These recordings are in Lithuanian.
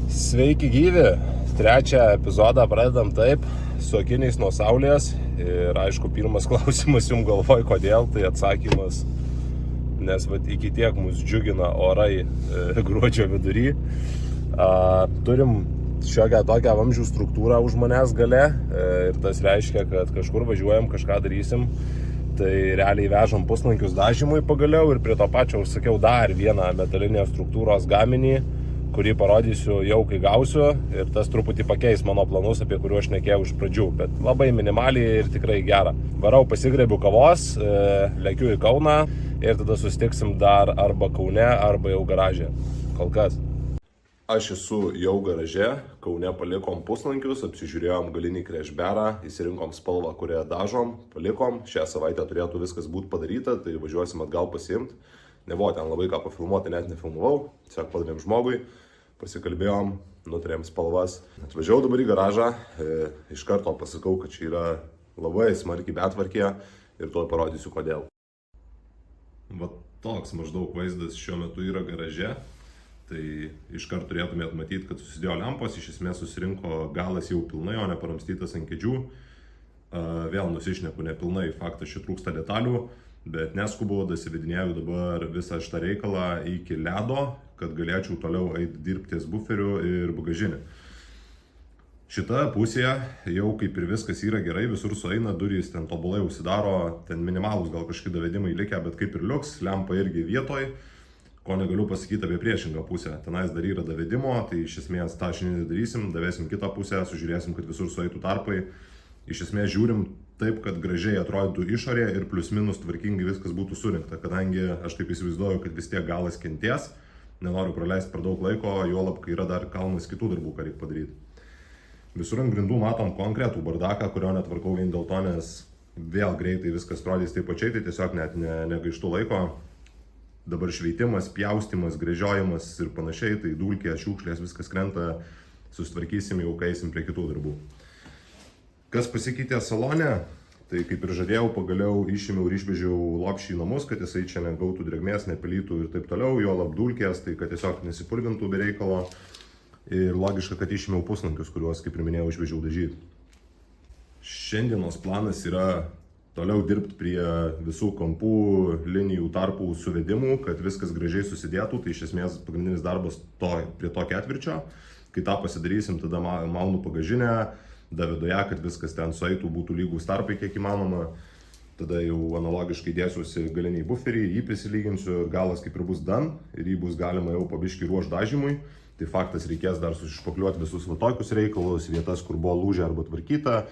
Sveiki gyvi, trečią epizodą pradedam taip, su akiniais nuo saulės. Ir aišku, pirmas klausimas jums galvoj, kodėl, tai atsakymas, nes iki tiek mus džiugina orai gruodžio vidury. Turim šiokią tokią vamzdžių struktūrą už manęs gale ir tas reiškia, kad kažkur važiuojam, kažką darysim. Tai realiai vežam puslankius dažymui pagaliau ir prie to pačio užsakiau dar vieną metalinės struktūros gaminį, kurį parodysiu jau kai gausiu, ir tas truputį pakeis mano planus, apie kuriuos aš šnekėjau iš pradžių, bet labai minimaliai ir tikrai gera. Varau, pasigrėbiu kavos, lekiu į Kauną ir tada susitiksim dar arba Kaune, arba jau garaže. Kol kas. Aš esu jau garaže, Kaune palikom puslankius, apsižiūrėjom galinį krešberą, įsirinkom spalvą, kurią dažom, palikom. Šią savaitę turėtų viskas būti padaryta, tai važiuosim atgal pasiimti. Nebuvo ten labai ką pafilmuoti, net nefilmavau, tiesiog padarėm žmogui, pasikalbėjom, nutarėm spalvas. Atvažiavau dabar į garažą, iš karto pasakau, kad čia yra labai smarkiai betvarkė ir tuoj parodysiu kodėl. Va toks maždaug vaizdas šiuo metu yra garaže. Tai iškart turėtumėt matyti, kad susidėjo lempos, iš esmės susirinko galas jau pilnai, o ne paramstytas ant kėdžių. Vėl nusišneku nepilnai, faktas, čia trūksta detalių, bet neskubu, dasivedinėjau dabar visą šitą reikalą iki ledo, kad galėčiau toliau eiti dirbti ties buferiu ir bagažinį. Šita pusė jau kaip ir viskas yra gerai, visur sueina, durys ten tobulai užsidaro, ten minimalus gal kažkokie davedimai likę, bet kaip ir liuks, lempa irgi vietoj. Ko negaliu pasakyti apie priešingą pusę. Tenais dar yra davedimo, tai iš esmės tą šiandien darysim, davesim kitą pusę, sužiūrėsim, kad visur sueitų tarpai. Iš esmės žiūrim taip, kad gražiai atrodytų išorė ir plius minus tvarkingai viskas būtų surinkta, kadangi aš taip įsivaizduoju, kad vis tiek galas kentės, nenoriu praleisti per daug laiko, juolab, kai yra dar kalnas kitų darbų, ką reikia padaryti. Visur ant grindų matom konkretų bardaką, kurio netvarkau vien dėl to, nes vėl greitai viskas atrodys taip pačiai, tai tiesiog net negaištu laiko. Dabar šveitimas, pjaustimas, gręžiojimas ir panašiai, tai dulkė, šiukšlės, viskas krenta, susitvarkysim, jau kaisim prie kitų darbų. Kas pasikeitė salone, tai kaip ir žadėjau, pagaliau išėmiau ir išvežiau lopšį į namus, kad jisai čia negautų drėgmės, nepelytų ir taip toliau, jo labdulkės, tai kad tiesiog nesipurvintų be reikalo. Ir logiška, kad išėmiau puslankius, kuriuos, kaip ir minėjau, išvežiau dažyti. Šiandienos planas yra toliau dirbti prie visų kampų, linijų, tarpų suvedimų, kad viskas gražiai susidėtų, tai iš esmės pagrindinis darbas prie to ketvirčio. Kai tą pasidarysim, tada maunu bagažinę, davedu ją, kad viskas ten sueitų, būtų lygus tarpai kiek įmanoma. Tada jau analogiškai dėsiuosi galinį buferį, jį prisilyginsiu, galas kaip ir bus dan ir jį bus galima jau pabiškai ruošti dažymui. Tai faktas, reikės dar susišpakliuoti visus va tokius reikalus, vietas, kur buvo lūžę arba tvarkyta,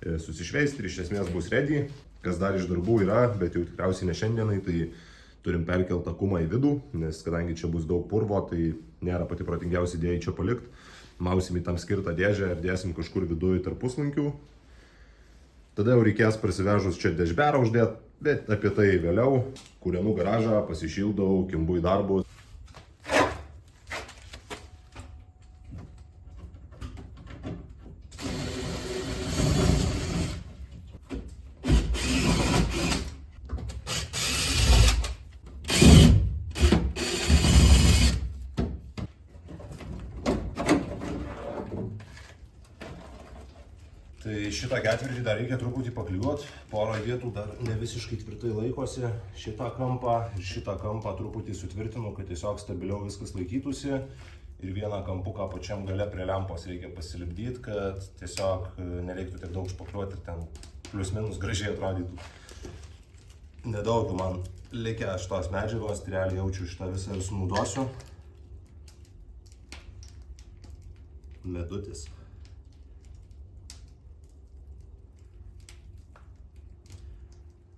susišveisti ir iš esmės bus ready. Kas dar iš darbų yra, bet jau tikriausiai ne šiandienai, tai turim perkelti akumą į vidų, nes kadangi čia bus daug purvo, tai nėra pati protingiausia idėja čia palikti. Mausim į tam skirtą dėžę ir dėsim kažkur viduje tarp puslankių. Tada jau reikės prasivežus čia dešberą uždėti, bet apie tai vėliau. Kūrenu garažą, pasišildau, kimbu į darbus. Tai šitą ketvirtį dar reikia truputį pakliuoti, porą vietų dar ne visiškai tvirtai laikosi, šitą kampą ir šitą kampą truputį sutvirtinu, kad tiesiog stabiliau viskas laikytųsi ir vieną kampuką pačiam gale prie lempos reikia pasilipdyti, kad tiesiog nereiktų tiek daug špakliuoti ir ten plius minus gražiai atrodytų. Nedaug man likę šitos medžiagos, tai realiai jaučiu šitą visą ir sunaudosiu. Medutis.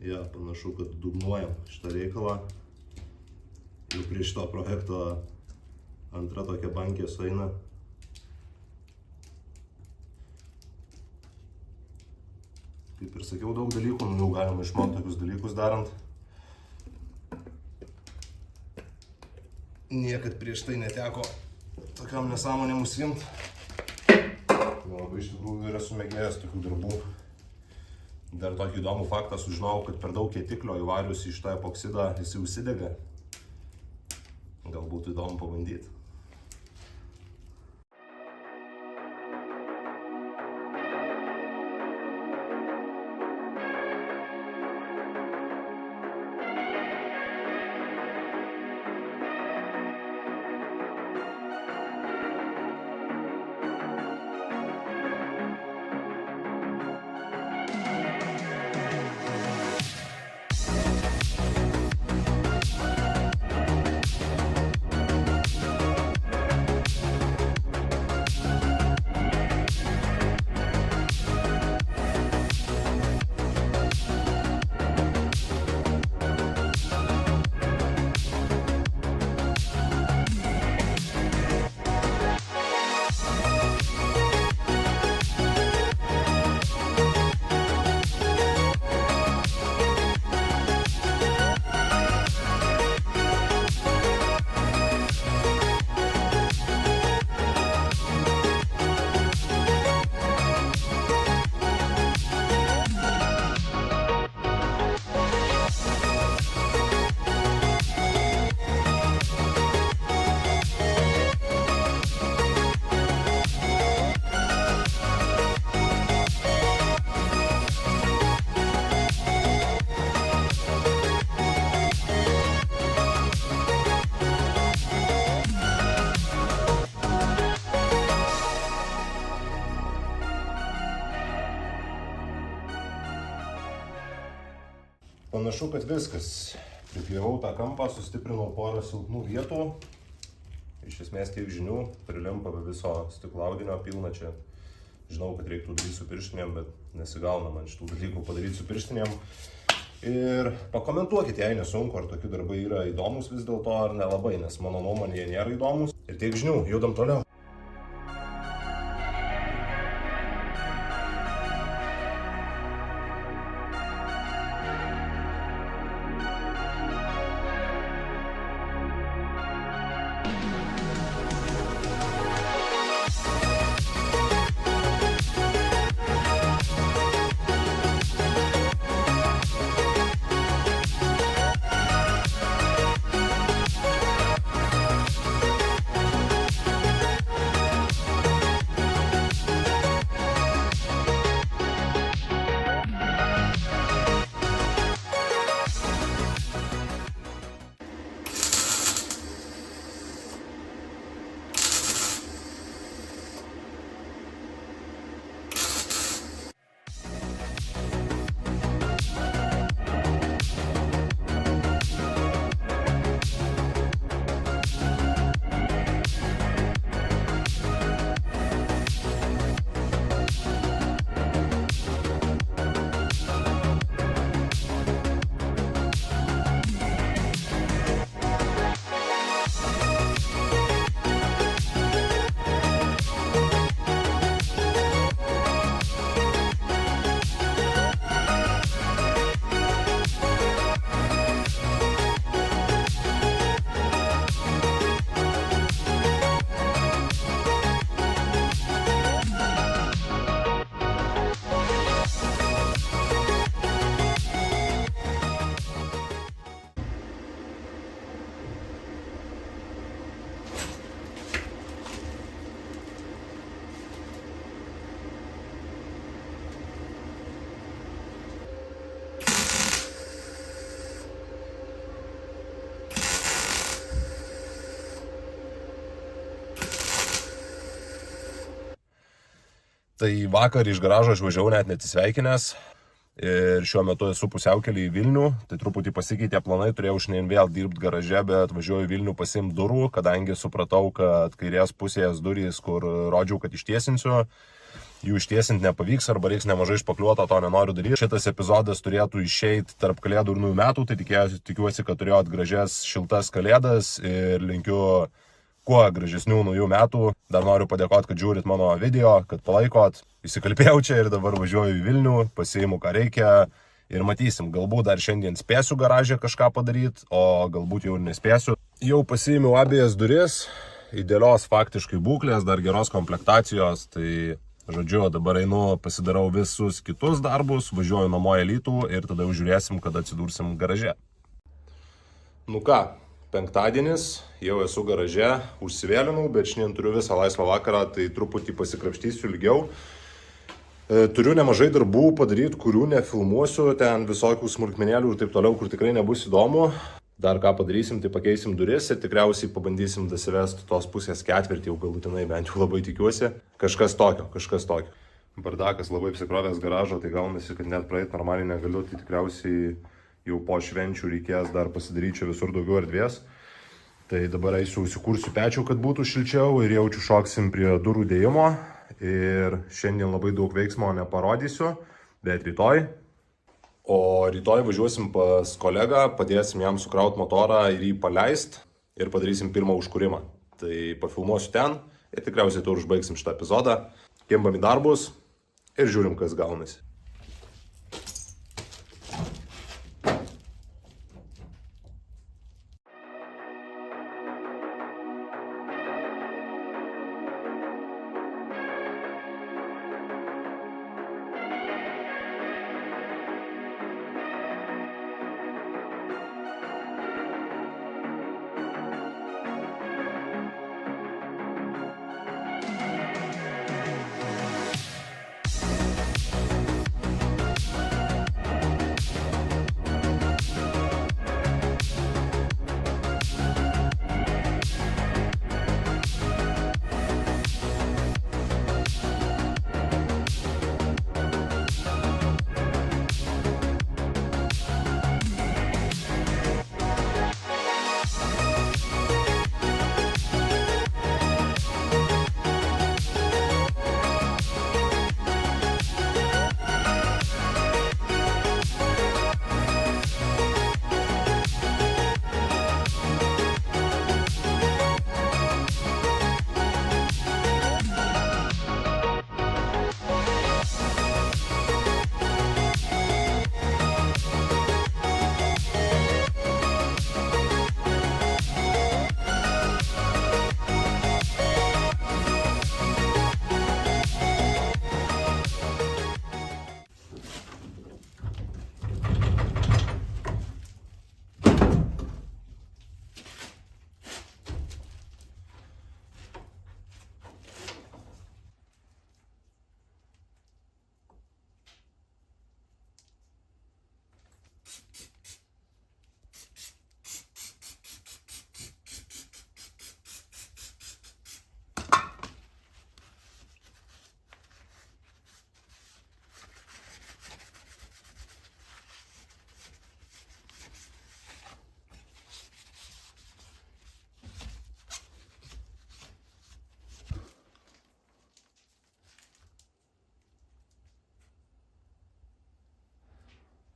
Ja, panašu, kad dugnuojam šitą reikalą. Jau prie šito projekto antra tokia bankė sueina. Kaip ir sakiau, daug dalykų, jau galima išmokti tokius dalykus darant. Niekad prieš tai neteko tokiam nesąmonėm užsiimt. Labai iš tikrųjų yra sumėgėjęs tokių darbų. Dar tokį įdomų faktą sužinojau, kad per daug kietiklio įvarius į šitą epoksidą jis užsidega. Gal būtų įdomu pabandyti. panašu, kad viskas. Pripjavau tą kampą, sustiprinau porą silpnų vietų. Iš esmės tiek žinių, prilimpa be viso stiklaudinio pilna čia. Žinau, kad reiktų daryti su pirštinėm, bet nesigauna man šitų dalykų padaryti su pirštinėm. Ir pakomentuokite, jei nesunku, ar tokie darbai yra įdomus vis dėlto, ar nelabai, nes mano nuomonė jie nėra įdomus. Ir tiek žinių, judam toliau. Tai vakar iš garažo išvažiavau net neatsisveikinęs ir šiuo metu esu pusiaukelį į Vilnių, tai truputį pasikeitė planai, turėjau šiandien vėl dirbti garaže, bet važiuoju į Vilnių pasiimti durų, kadangi supratau, kad kairės pusės durys, kur rodžiau, kad ištiesinsiu, jų ištiesinti nepavyks arba reiks nemažai išpakliuoto, to nenoriu daryti. Šitas epizodas turėtų išeiti tarp kalėdų ir naujų metų, tai tikiuosi, kad turėjot gražias šiltas kalėdas ir linkiu kuo gražesnių naujų metų. Dar noriu padėkoti, kad žiūrit mano video, kad palaikot. Įsikalbėjau čia ir dabar važiuoju į Vilnių, pasiimu ką reikia ir matysim. Galbūt dar šiandien spėsiu garažę kažką padaryti, o galbūt jau ir nespėsiu. Jau pasiėmiau abiejas duris, idealios faktiškai būklės, dar geros komplektacijos. Tai žodžiu, dabar einu, pasidarau visus kitus darbus, važiuoju namo į Alytų ir tada jau žiūrėsim, kada atsidursim garaže. Nu ką? Penktadienis, jau esu garaže, užsivėlinau, bet šiandien turiu visą laisvą vakarą, tai truputį pasikrapštysiu ilgiau. Turiu nemažai darbų padaryti, kurių nefilmuosiu, ten visokių smulkmenėlių ir taip toliau, kur tikrai nebus įdomu. Dar ką padarysim, tai pakeisim duris ir tikriausiai pabandysim dasivesti tos pusės ketvirtį, jau galutinai, bent jau labai tikiuosi. Kažkas tokio. Bardakas labai apsikrovęs garažo, tai gaunasi, kad net praeit normaliai negaliu, tai tikriausiai jau po švenčių reikės dar pasidaryti čia visur daugiau erdvės. Tai dabar eisiu, įsikursiu pečių, kad būtų šilčiau ir jaučiu šoksim prie durų dėjimo. Ir šiandien labai daug veiksmo neparodysiu, bet rytoj. O rytoj važiuosim pas kolegą, padėsim jam sukrauti motorą ir jį paleist ir padarysim pirmą užkūrimą. Tai pafilmuosiu ten ir tikriausiai to užbaigsim šitą epizodą. Kimbam į darbus ir žiūrim, kas gaunasi.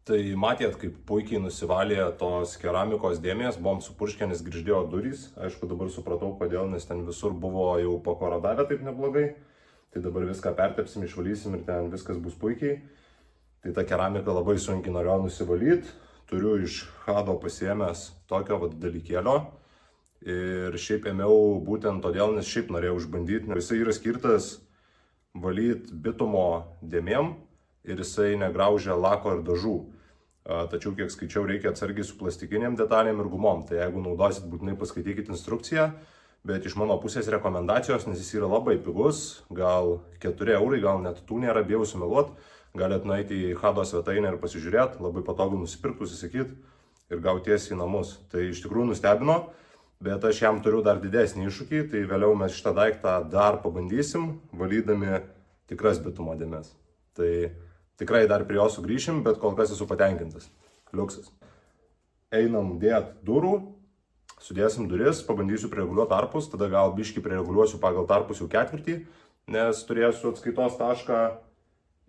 Tai matėt, kaip puikiai nusivalė tos keramikos dėmės, buvom supurškę, nes grįždėjo durys. Aišku, dabar supratau, kodėl, nes ten visur buvo jau pakorodavę taip neblogai. Tai dabar viską pertepsim, išvalysim ir ten viskas bus puikiai. Tai ta keramika labai sunkiai norėjau nusivalyti. Turiu iš Hado pasiėmęs tokio dalykėlio. Ir šiaip ėmiau būtent todėl, nes šiaip norėjau išbandyti. Jisai yra skirtas valyti bitumo dėmėm ir jisai negraužia lako ir dažų. Tačiau, kiek skaičiau, reikia atsargiai su plastikiniam detalėm ir gumom. Tai jeigu naudosit, būtinai paskaitykite instrukciją. Bet iš mano pusės rekomendacijos, nes jis yra labai pigus, gal 4 eurai, gal net tų nėra, bijau sumeluot. Galit nueiti į Hado svetainę ir pasižiūrėti, labai patogu nusipirkti, užsisakyti ir gauti tiesiai į namus. Tai iš tikrųjų nustebino, bet aš jam turiu dar didesnį iššūkį, tai vėliau mes šitą daiktą dar pabandysim, valydami tikras bitumo dėmes. Tai tikrai dar prie jo sugrįšim, bet kol kas esu patenkintas. Liuksas. Einam dėt durų, sudėsim duris, pabandysiu prireguliuoti tarpus, tada gal biškį prireguliuosiu pagal tarpus jau ketvirtį, nes turėsiu atskaitos tašką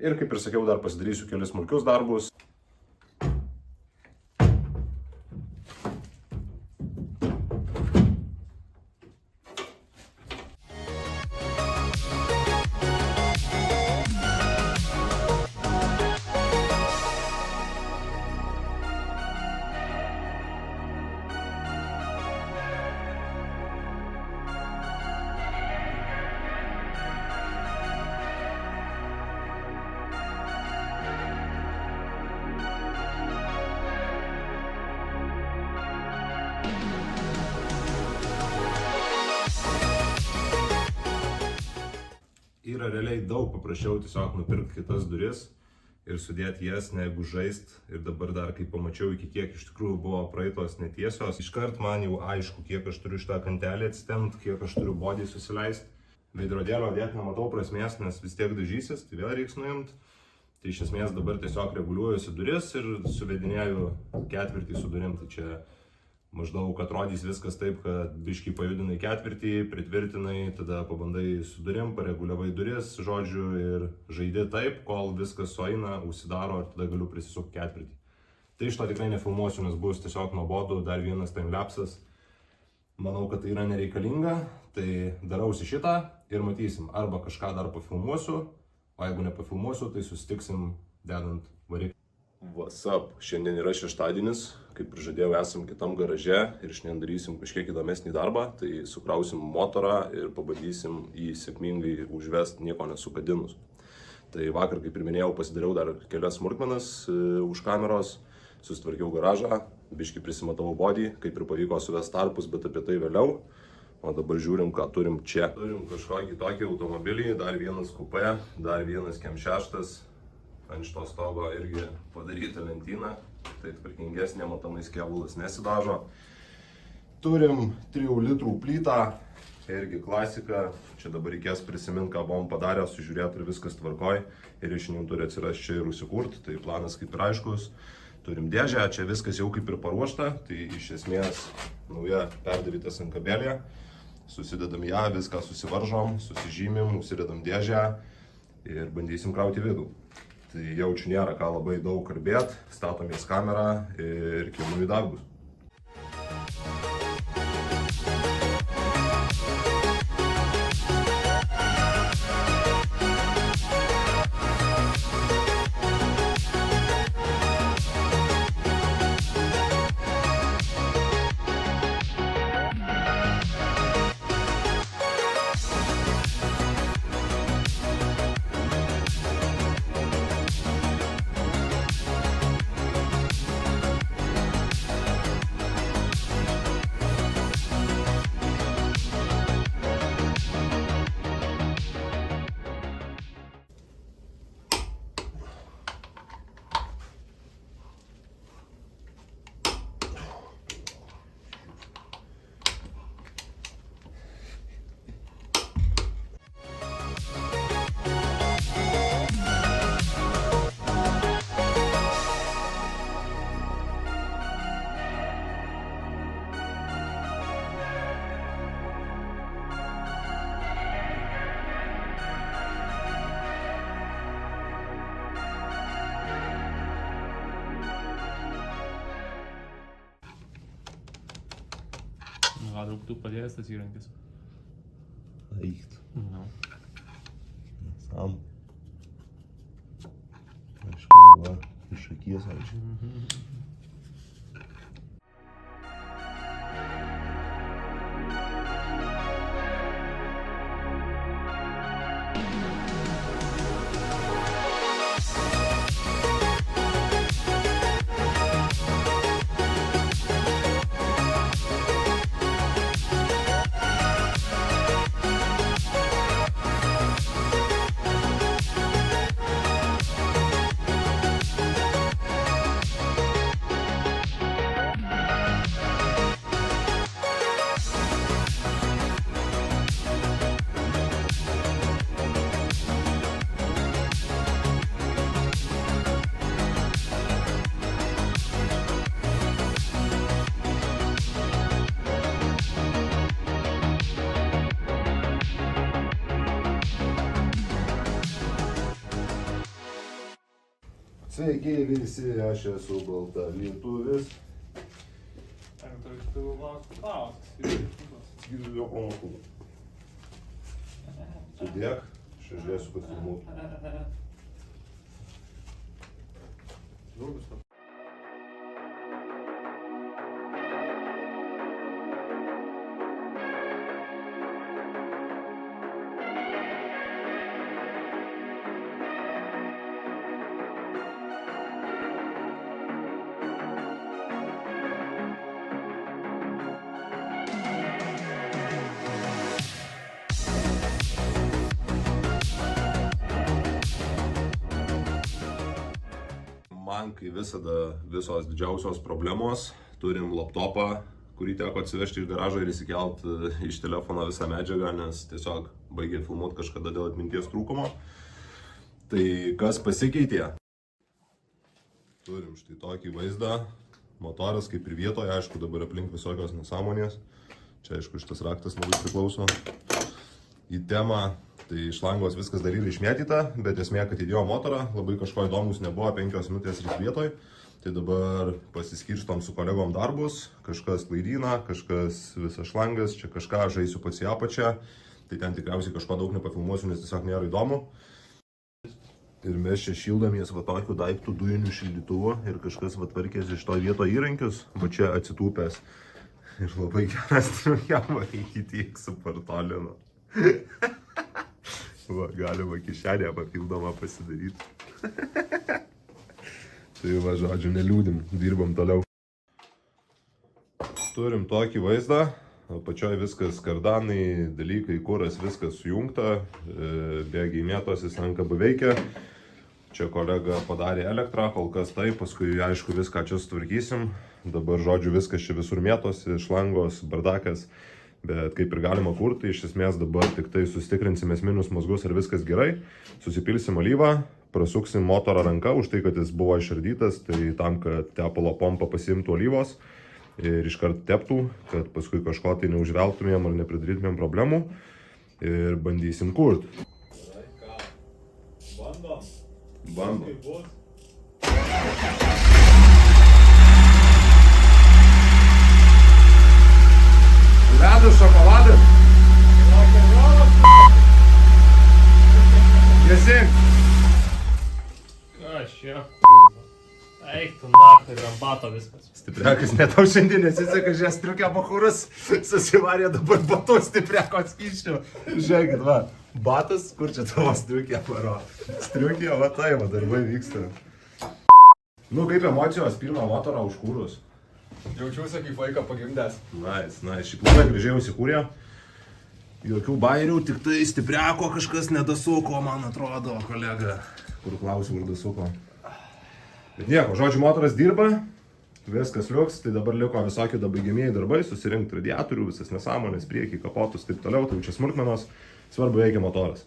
ir, kaip ir sakiau, dar pasidarysiu kelis smulkius darbus. Yra realiai daug paprasčiau tiesiog nupirkti kitas duris ir sudėti jas, negu žaist. Ir dabar dar, kai pamačiau, iki kiek iš tikrųjų buvo praeitos netiesios, iškart man jau aišku, kiek aš turiu šitą kantelį atsitempt, kiek aš turiu bodį susileisti. Veidrodėlio dėti nematau prasmės, nes vis tiek dažysis, tai vėl reiks nuimti. Tai iš esmės dabar tiesiog reguliuojuosi duris ir suvedinėju ketvirtį su durim. Tai čia maždaug atrodys viskas taip, kad biškį pajudinai ketvirtį, pritvirtinai, tada pabandai su durim, pareguliavai duris, žodžiu, ir žaidi taip, kol viskas sueina, užsidaro ir tada galiu prisisukti ketvirtį. Tai iš to tikrai nefilmuosiu, nes bus tiesiog nuobodu, dar vienas timelapsas. Manau, kad tai yra nereikalinga, tai darausi šitą ir matysim, arba kažką dar pafilmuosiu, o jeigu nepafilmuosiu, tai susitiksim dedant variklį. What's up? Šiandien yra šeštadienis, kaip ir žadėjau, esam kitam garaže ir šiandien darysim kažkiek įdomesnį darbą, tai sukrausim motorą ir pabandysim jį sėkmingai užvest nieko nesukadinus. Tai vakar, kaip ir minėjau, pasidariau dar kelias smulkmenas už kameros, susitvarkiau garažą, biškį prisimatavau bodį, kaip ir pavyko suvest tarpus, bet apie tai vėliau. O dabar žiūrim, ką turim čia. Turim kažkokį tokį automobilį, dar vienas kupė, dar vienas Kem 6. Ant šito stogo irgi padaryta lentyna, tai tvarkingesnė, matomais kėbulas nesidažo. Turim 3 litrų plytą, irgi klasika. Čia dabar reikės prisiminti, ką buvom padarę, sužiūrėti ir viskas tvarkoj. Ir iš jų turi atsirasti čia ir užsikurti, tai planas kaip ir aiškus. Turim dėžę, čia viskas jau kaip ir paruošta, tai iš esmės nauja perdaryta sankabelė. Susidedam ją, viską susivaržom, susižymim, užsidedam dėžę ir bandysim krauti vidų. Tai jaučiu nėra ką labai daug kalbėti, statomės kamerą ir keliu į darbus. Tu padėjęs tas įrankis. Eicht. No. Sam. Aišku, va, iš akies, aišku. Sveiki visi, aš esu balta lietuvis. Skirsiu jo pamokų. Sudėk, aš žiūrėsiu, kad filmuotų. Man, kai visada visos didžiausios problemos, turim laptopą, kurį teko atsivežti iš garažo ir įsikelt iš telefono visą medžiagą, nes tiesiog baigė filmuoti kažkada dėl atminties trūkumo. Tai kas pasikeitė? Turim štai tokį vaizdą, motoras kaip ir vietoje, aišku dabar aplink visokios nesąmonės. Čia aišku šitas raktas labai priklauso į temą. Tai iš langos viskas dar yra išmėtyta, bet esmė, kad įdėjo motorą, labai kažko įdomus nebuvo, 5 minutės ir vietoj. Tai dabar pasiskirstom su kolegom darbus, kažkas klaidyna, kažkas visas šlangas, čia kažką žaisiu pats į apačią. Tai ten tikriausiai kažko daug nepafilmuosiu, nes tiesiog nėra įdomu. Ir mes čia šildomės va tokiu daiktų dujinių šildytuvu ir kažkas va tvarkės iš to vieto įrankius, va čia atsitūpęs. Ir labai geras triukėma iki tiek supartolino. Va, galima kišenę papildomą pasidaryti. Tai va, žodžiu, neliūdim, dirbam toliau. Turim tokį vaizdą, apačioj viskas kardanai, dalykai, kuras, viskas sujungta, bėgiai mėtosi, sankaba veikia. Čia kolega padarė elektrą, kol kas taip, paskui aišku viską čia sutvarkysim. Dabar, žodžiu, viskas čia visur mėtosi, šlangos, bardakas. Bet kaip ir galima kurti, iš esmės dabar tik tai sustikrinsim esminius mazgus ar viskas gerai, susipilsim alyvą, prasuksim motorą ranka už tai, kad jis buvo išardytas, tai tam, kad tepalo pompa pasiimtų alyvos ir iškart teptų, kad paskui kažko tai neužveltumėm ar nepridarytumėm problemų ir bandysim kurti. Bandom. Ledus, šokoladas. Gesink. Aš čia, kurva. Eik tu naktį, rambato viskas. Stipriakas netau šiandien nesiseka, žiūrės striukė bachūras, susivarė dabar batų stipriako atskysčių. Žiūrėkit, va, batas, kur čia tavo striukė paro. Striukė, va tai, va, darbai vyksta. Nu, kaip emocijos pirmą motorą užkūrus? Jaučiausi kaip vaiką pagimdęs. Nice. Šiaip labai gražiai užsikūrė. Jokių bairių, tik tai stipriako kažkas nedasuko, man atrodo, kolega. Kur klausiu, kur dasuko. Bet nieko, žodžiu, motoras dirba, viskas liuks, tai dabar liko visokie baigiamieji darbai, susirinkti radiatorių, visas nesąmonės, priekį, kapotus, taip toliau, tai čia smulkmenos, svarbu veikia motoras.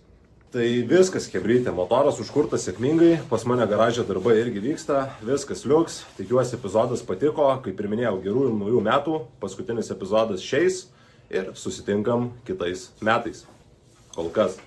Tai viskas, chebrytė, motoras užkurtas sėkmingai, pas mane garaže darbai irgi vyksta, viskas liuks, tikiuosi epizodas patiko, kaip ir minėjau, gerų ir naujų metų, paskutinis epizodas šiais ir susitinkam kitais metais. Kol kas.